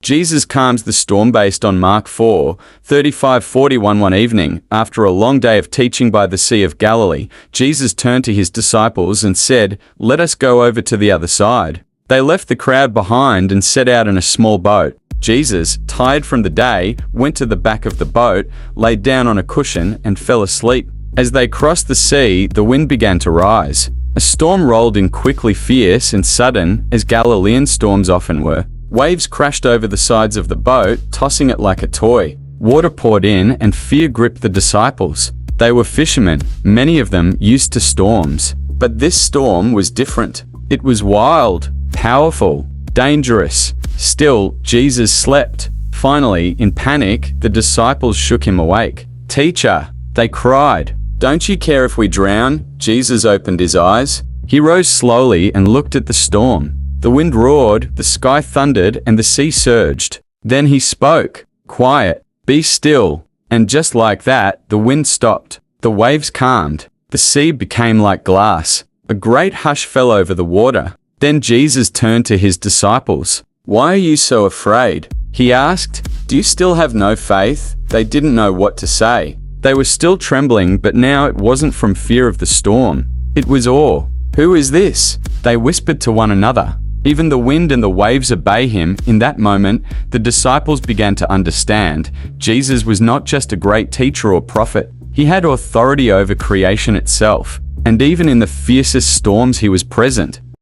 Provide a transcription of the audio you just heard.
Jesus calms the storm based on Mark 4:35-41. One evening, after a long day of teaching by the Sea of Galilee, Jesus turned to his disciples and said, "Let us go over to the other side." They left the crowd behind and set out in a small boat. Jesus, tired from the day, went to the back of the boat, laid down on a cushion, and fell asleep. As they crossed the sea, the wind began to rise. A storm rolled in quickly, fierce and sudden, as Galilean storms often were. Waves crashed over the sides of the boat, tossing it like a toy. Water poured in, and fear gripped the disciples. They were fishermen, many of them used to storms. But this storm was different. It was wild, powerful, dangerous. Still, Jesus slept. Finally, in panic, the disciples shook him awake. "Teacher," they cried, "don't you care if we drown?" Jesus opened his eyes. He rose slowly and looked at the storm. The wind roared, the sky thundered, and the sea surged. Then he spoke, "Quiet, be still." And just like that, the wind stopped. The waves calmed. The sea became like glass. A great hush fell over the water. Then Jesus turned to his disciples. "Why are you so afraid?" he asked. "Do you still have no faith?" They didn't know what to say. They were still trembling, but now it wasn't from fear of the storm. It was awe. "Who is this?" they whispered to one another. Even the wind and the waves obey him. In that moment, the disciples began to understand. Jesus was not just a great teacher or prophet. He had authority over creation itself. And even in the fiercest storms, he was present.